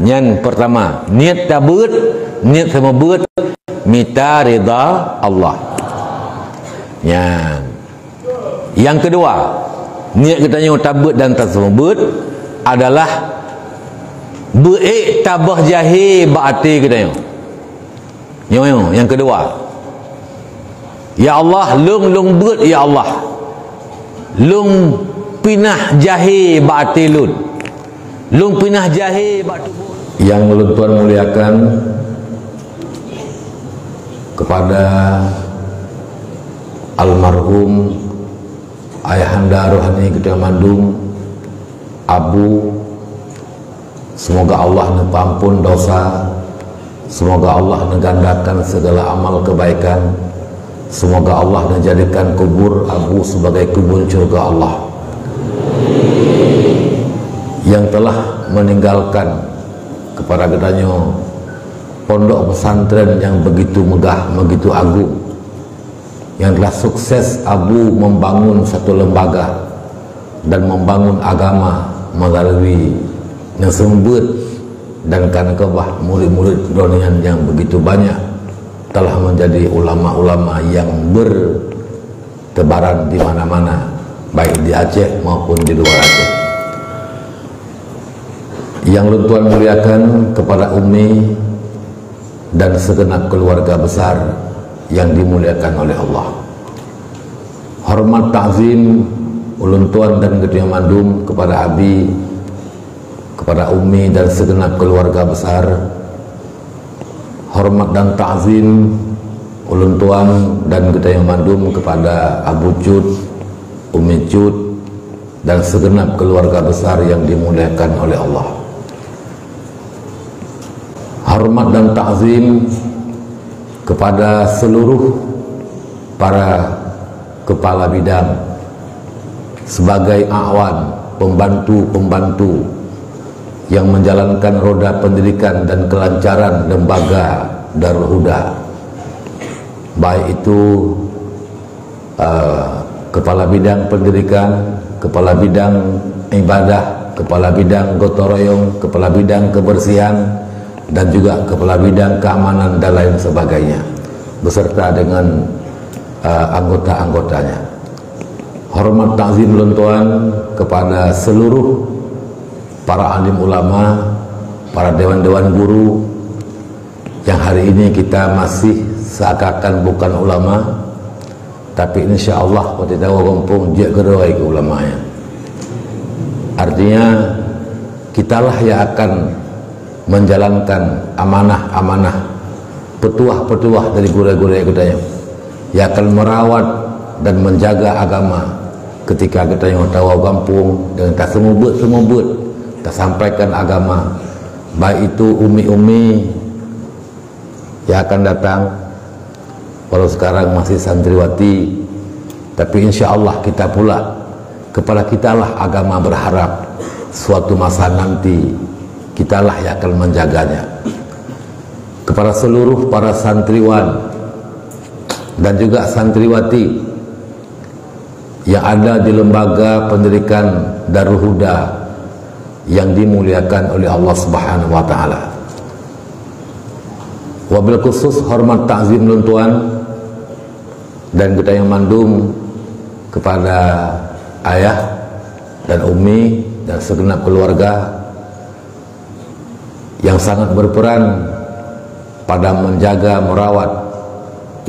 Yang pertama, niat tabut, niat sama buat minta rida Allah. Yang kedua, niat kita yang tabut dan tasabut adalah beriktabah jahil berarti kita yang kedua, ya Allah lung beut, ya Allah lung pinah jahil berarti lung pinah jahil berarti. Yang Tuan muliakan, kepada almarhum ayahanda rohani Kedai Mandung Abu, semoga Allah mengampun dosa, semoga Allah menggandakan segala amal kebaikan, semoga Allah menjadikan kubur Abu sebagai kubur surga Allah. Yang telah meninggalkan kepada kedanyo pondok pesantren yang begitu megah, begitu agung, yang telah sukses Abu membangun satu lembaga dan membangun agama melalui yang sembut, dan karena kebah murid-murid donian yang begitu banyak telah menjadi ulama-ulama yang bertebaran di mana-mana, baik di Aceh maupun di luar Aceh. Yang Tuan muliakan, kepada Umi dan segenap keluarga besar yang dimuliakan oleh Allah, hormat ta'zim ulun Tuan dan Kedai Mandung kepada Abi, kepada Umi dan segenap keluarga besar. Hormat dan ta'zim ulun Tuan dan Kedai Mandung kepada Abu Cud, Umi Cud dan segenap keluarga besar yang dimuliakan oleh Allah. Hormat dan ta'zim kepada seluruh para kepala bidang sebagai awan, pembantu-pembantu yang menjalankan roda pendidikan dan kelancaran lembaga Darul Huda, baik itu kepala bidang pendidikan, kepala bidang ibadah, kepala bidang gotong royong, kepala bidang kebersihan, dan juga kepala bidang keamanan dan lain sebagainya, beserta dengan anggota-anggotanya. Hormat ta'zim Tuan kepada seluruh para alim ulama, para dewan-dewan guru yang hari ini kita masih seakan bukan ulama, tapi insya Allah waktu tahu kampung dia kerawai ke ulamanya. Artinya kitalah yang akan menjalankan amanah-amanah, petuah-petuah dari guru-guru kita yang akan merawat dan menjaga agama ketika kita yang tahu kampung dengan tak semubut tak sampaikan agama, baik itu umi-umi yang akan datang, walau sekarang masih santriwati, tapi insya Allah kita pula, kepada kitalah agama berharap suatu masa nanti kitalah yang akan menjaganya. Kepada seluruh para santriwan dan juga santriwati yang ada di lembaga pendidikan Darul Huda yang dimuliakan oleh Allah Subhanahu wa taala. Wabil khusus hormat ta'zim Tuan dan Kedai Mandung kepada ayah dan umi dan segenap keluarga yang sangat berperan pada menjaga merawat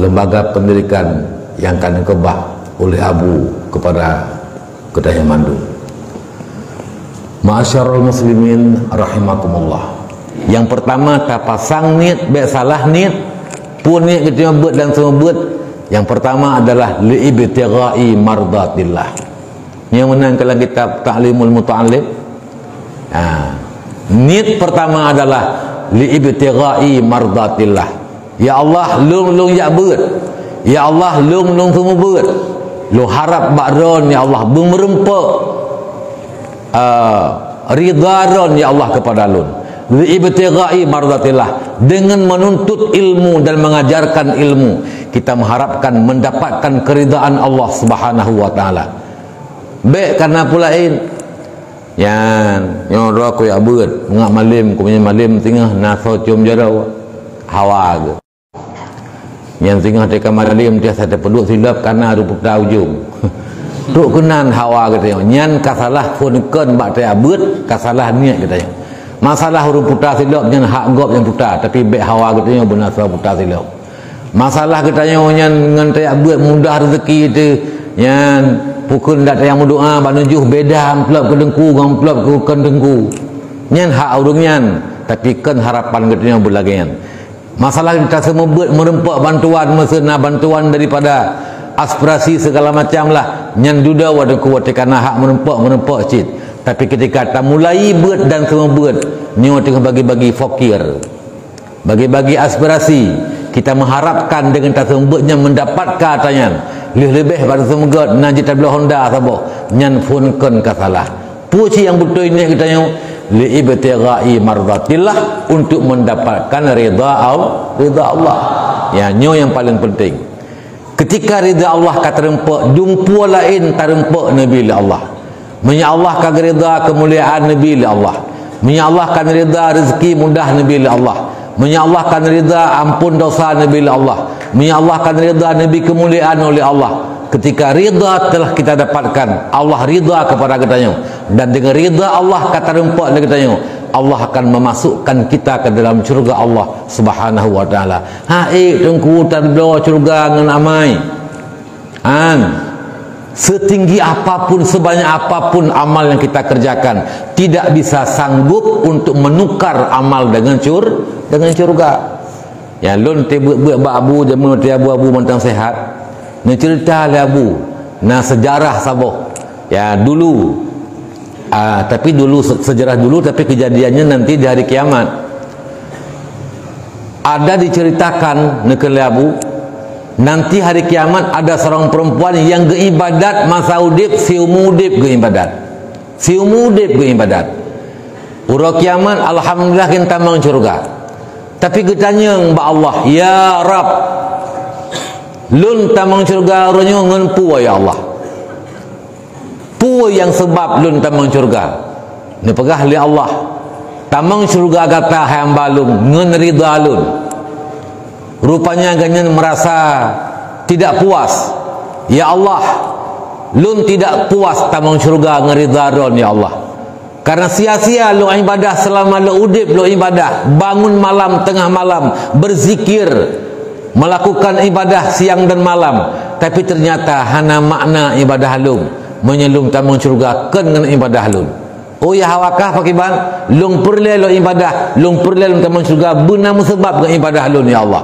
lembaga pendidikan yang akan dikebah oleh Abu kepada Kedai Mandung. Ma'asyarul muslimin rahimakumullah. Yang pertama, tak pasang niat, baik salah niat pun niat kita buat dan semua buat. Yang pertama adalah li'ibtigha'i mardatillah. Yang menang dalam kitab Ta'limul Muta'allim. Niat pertama adalah li'ibtigha'i mardatillah. Ya Allah lung ya buat. Ya Allah lung semua buat. Lu harap bakron ya Allah bung merempak ridharon ya Allah kepada lun. Li'ibtigha'i mardatillah, dengan menuntut ilmu dan mengajarkan ilmu kita mengharapkan mendapatkan keridhaan Allah Subhanahu wa taala. Baik karena pulain Yan, nyoro ko ya beut, ngak malim ko punya malim tengah naso cium jarau hawa ke. Yang tengah teka malim dia sada penduk silap karena rupa ujung. Tuk kenan hawa katanya. Nyan kasalah funkeun bak teh beut, kasalah niat katanya. Masalah huruf putar silap nyan hak gop yang putar, tapi bek hawa katanya benar salah putar silap. Masalah katanya nyan ngan teh beut mudah rezeki tu. Nyan pukul dak yang berdoa banujuh beda amplop ke dengku amplop ke dengku nyan hak urung nyan tapi kan harapan katanya berlagian. Masalah kita semua merempak bantuan mesena bantuan daripada aspirasi segala macam lah nyan duda wadah kuat kerana hak merempak cit. Tapi ketika kita mulai buat dan semua buat nyo tengah bagi-bagi fakir bagi-bagi aspirasi kita mengharapkan dengan tak sembutnya mendapatkan katanya lebih pada semoga najis tabla Honda sabo nyan funkeun kasalah puji yang betul ini kita yang li ibtigha'i mardatillah untuk mendapatkan ridha Allah ya nyo yang paling penting ketika ridha Allah kata rempak jumpa lain tarempak nabi Allah menya Allah ka ridha kemuliaan nabi Allah menya Allah kan ridha rezeki mudah nabi Allah menya Allah kan ridha ampun dosa nabi Allah menya Allah kan ridha nabi kemuliaan oleh Allah. Ketika ridha telah kita dapatkan Allah ridha kepada katanya dan dengan ridha Allah kata rempak lagi katanya Allah akan memasukkan kita ke dalam syurga Allah Subhanahu wa taala. Tengku tabla syurga dengan amai setinggi apapun sebanyak apapun amal yang kita kerjakan tidak bisa sanggup untuk menukar amal dengan syurga. Ya lun te buat abu jamu te abu mentang sehat. Ni cerita le abu. Nah sejarah saboh. Ya dulu. Tapi dulu sejarah dulu tapi kejadiannya nanti di hari kiamat. Ada diceritakan nekele abu. Nanti hari kiamat ada seorang perempuan yang geibadat masa udip siumudip geibadat. Siumudip geibadat. Ura kiamat alhamdulillah kita mang surga. Tapi ketanya mbak Allah, ya Rab, lun tamang syurga orangnya ngan pu ya Allah. Pu yang sebab lun tamang syurga. Ni pegah li Allah. Tamang syurga kata hamba lun ngan ridha lun. Rupanya ganyan merasa tidak puas. Ya Allah, lun tidak puas tamang syurga ngan ridha lun ya Allah. Karena sia-sia lu ibadah selama lu udip lu ibadah, bangun malam tengah malam berzikir, melakukan ibadah siang dan malam, tapi ternyata hana makna ibadah lu menyelum tamang syurga ken dengan ibadah lu. Oh ya hawakah pakiban lung perle lu ibadah, lung perle lu tamang syurga benar sebab dengan ibadah lu ya Allah.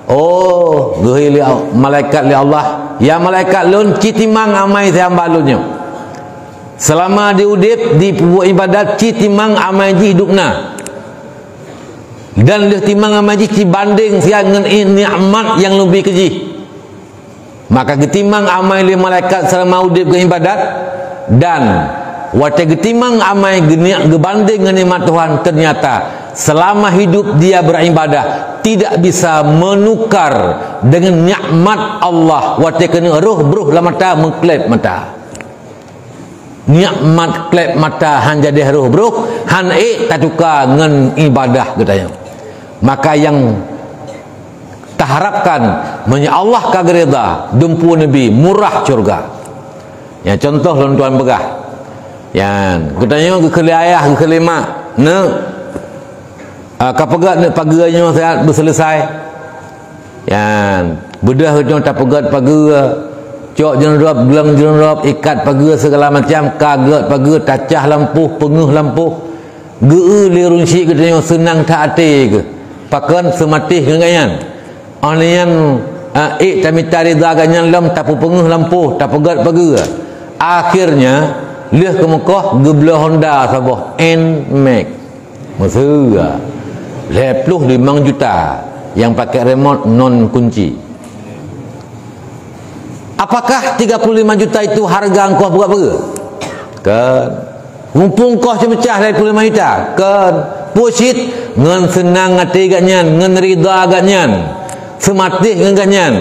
Oh, gehili malaikat li Allah, ya malaikat lu citimang amai hamba lu nya. Selama diudip di buat ibadat citimang amaji hidupna dan leh timang amaji dibanding siang dengan nikmat yang lebih keji maka getimang amai li malaikat selama udip ke ibadat dan wate getimang amai gebanding dengan nikmat Tuhan ternyata selama hidup dia beribadah tidak bisa menukar dengan nikmat Allah wate kena roh bruh la mata mengklep mata nikmat klep mata han jadi haruh bro han tak tukar dengan ibadah katanya. Maka yang taharapkan menya Allah kagereda dumpu nabi murah syurga. Ya contoh tuan begah. Yan katanya ke ayah ke mak ne kapegat ne paganya sehat berselesai. Yan bedah katanya tak pegat pagar cok jenrop gelang jenrop ikat pagar segala macam kaget pagar tacah lampu penguh lampu geu li runsi katanya senang tak ate ke pakan sematih ganyan anian tamita ridha ganyan lam tapu penguh lampu tak pegat pagar akhirnya leh ke Mekah geblah Honda sabah NMAX mesra 25 juta yang pakai remote non kunci. Apakah 35 juta itu harga engkau berapa? Kan mumpung kau pecah 25 juta kan pusit ngan senang hati ganyan ngan ridha ganyan sematih ngan ganyan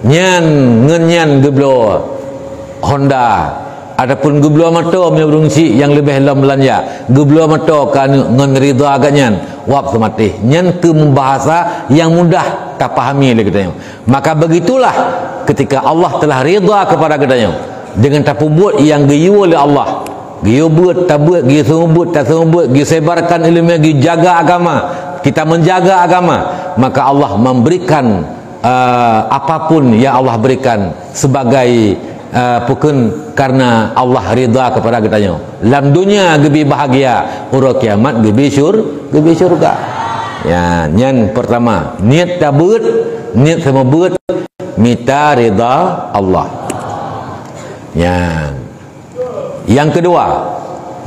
nyan ngan nyan geblo Honda Adapun gebluar mata punya berungsi yang lebih dalam belanja. Gebluar mata kan ngan ridha aganyan wap semati. Nyen tu membahasa yang mudah tak fahami oleh kita. Maka begitulah ketika Allah telah ridha kepada kita dengan tapu buat yang giyu oleh Allah. Giyu buat tak buat, giyu sembut tak sembut, giyu sebarkan ilmu, giyu jaga agama. Kita menjaga agama, maka Allah memberikan apapun yang Allah berikan sebagai pukun karena Allah ridha kepada kita. Dalam dunia gebi bahagia, urang kiamat gebi syurga. Ya, yang pertama, niat tabut, niat sama buat minta ridha Allah. Ya. Yang kedua,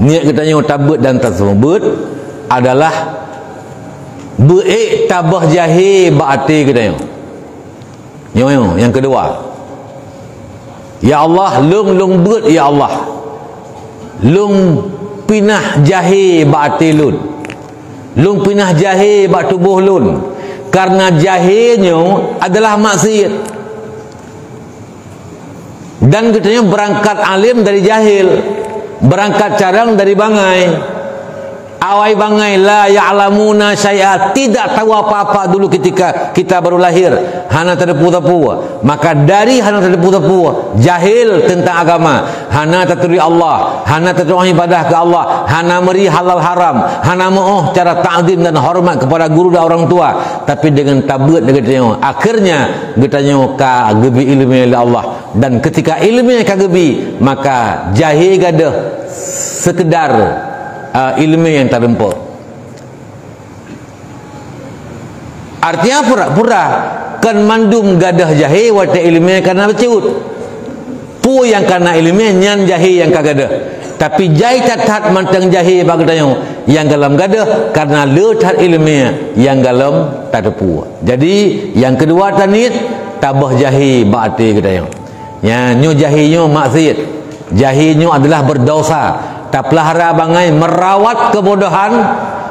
niat kita yang tabut dan tasabut adalah beriktabah jahil berarti kita yang kedua. Ya Allah, lung beut ya Allah. Lung pinah jahil berarti lun. Lung pinah jahil bak tubuh lun. Karena jahilnya adalah maksiat. Dan katanya berangkat alim dari jahil, berangkat carang dari bangai. Awai bangai la ya'lamuna syai'a, tidak tahu apa-apa dulu ketika kita baru lahir, hana terdepu-depu. Maka dari hana terdepu-depu, jahil tentang agama, hana terturi Allah, hana terturi ibadah ke Allah, hana meri halal haram, hana mau cara ta'zim dan hormat kepada guru dan orang tua. Tapi dengan tabut dengan akhirnya getanya ka gebi ilmu oleh Allah. Dan ketika ilmu ka gebi, maka jahil gadah sekedar ilmu yang tak rempuk. Artinya pura-pura kan mandum gadah jahil wata ilmu karena bercut. Pu yang karena ilmu nyan jahil yang kagadah. Tapi jahil tak mantang jahil bagdanya yang galam gadah karena letat ilmu yang galam tak pu. Jadi yang kedua tanit tabah jahil berarti katanya. Ya, nyo jahilnya maksiat. Jahilnya adalah berdosa. Tak pelihara bangai merawat kebodohan,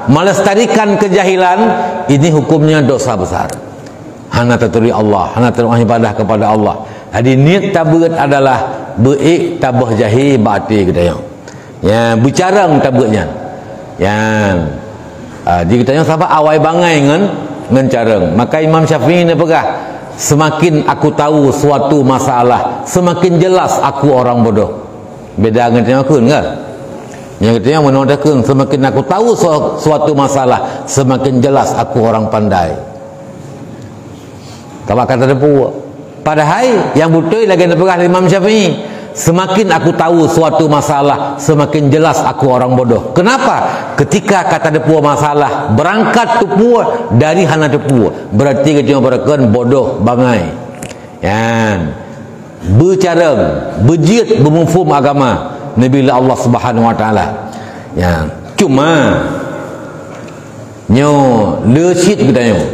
melestarikan kejahilan, ini hukumnya dosa besar. Hana terturi Allah, hana terturi ibadah kepada Allah. Jadi niat tabut adalah beik tabah jahil berarti kita ya bicara tabutnya. Ya. Jadi kita sahabat awai bangai ngan careng. Maka Imam Syafi'i ni pegah, semakin aku tahu suatu masalah, semakin jelas aku orang bodoh. Beda dengan aku enggak? Yang ketiga menodakkan semakin aku tahu suatu masalah, semakin jelas aku orang pandai. Tak kata depu. Padahal yang betul lagi dipegah Imam Syafi'i, semakin aku tahu suatu masalah, semakin jelas aku orang bodoh. Kenapa? Ketika kata depu masalah berangkat depu dari hana depu, berarti kita berakan bodoh bangai. Yan. Bercara, berjiat, bermufhum agama Nabi Allah Subhanahu wa taala. Ya, cuma nyo lecit katanya.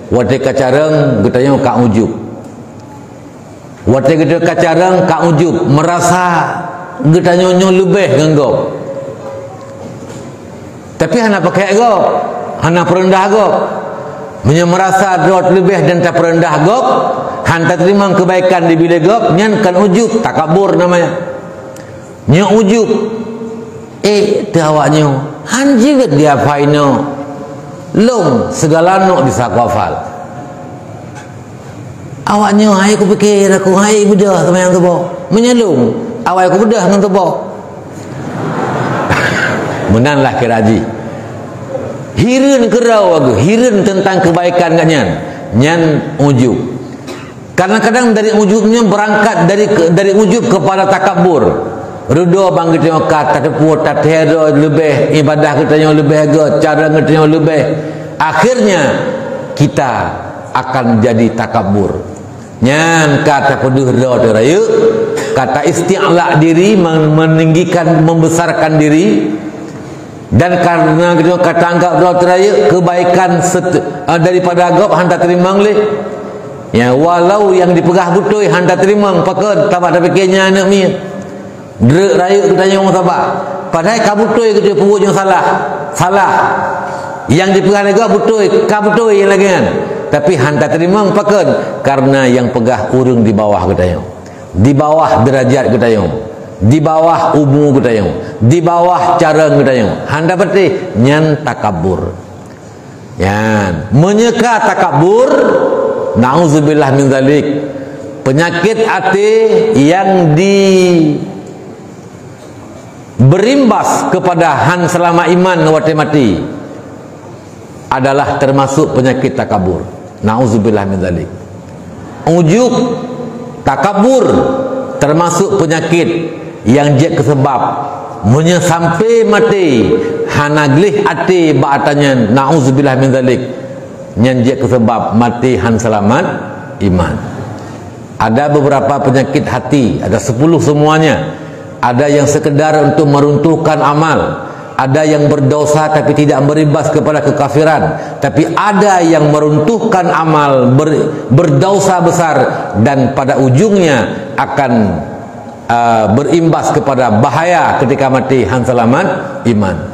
Wate kacarang katanya ka ujub. Wate kita kacarang ka ujub, merasa katanya nyo lebih ganggop. Tapi hana pakai gop, hana perendah gop. Menyo merasa dot lebih dan tak perendah gop, hanta terima kebaikan di bila gop, nyan kan ujub, takabur namanya. Nya ujub tu awaknya hanjir dia faino long segala nok disakwafal awaknya hai aku fikir aku hai bedah sama yang tebo menyelung awak aku bedah dengan tebo menanlah kiraji hireun kerau aku hireun tentang kebaikan kanyan nyan ujub. Kadang-kadang dari ujubnya berangkat dari ujub kepada takabur. Rudo bang kita kata tepu tak hero lebih ibadah kita yang lebih agak cara kita yang lebih, akhirnya kita akan jadi takabur. Nyan kata peduh do raya, kata isti'la diri, meninggikan membesarkan diri, dan karena kita kata anggap do raya kebaikan daripada agak hanta terima oleh. Ya walau yang dipegah betul hanta terima pakai tak ada fikirnya anak mi. Drek raya katanya orang sabar. Padahal kabutoy kita purut yang salah. Yang dipegah lagi betul, kabutoy yang lagi kan. Tapi hanta terima pakai karena yang pegah urung di bawah katanya. Di bawah derajat katanya. di bawah umur kita yang, di bawah cara kita yang, handa peti nyan takabur. Yan, menyeka takabur, nauzubillah min zalik. Penyakit hati yang berimbas kepada han selama iman wati mati adalah termasuk penyakit takabur. Nauzubillah min zalik. Ujub takabur termasuk penyakit yang je kesebab sampai mati hanaglih hati ba'atanya nauzubillah min zalik yang je kesebab mati han selamat iman. Ada beberapa penyakit hati, ada 10 semuanya. Ada yang sekedar untuk meruntuhkan amal, ada yang berdosa tapi tidak berimbas kepada kekafiran, tapi ada yang meruntuhkan amal, berdosa besar dan pada ujungnya akan berimbas kepada bahaya ketika mati han selamat iman.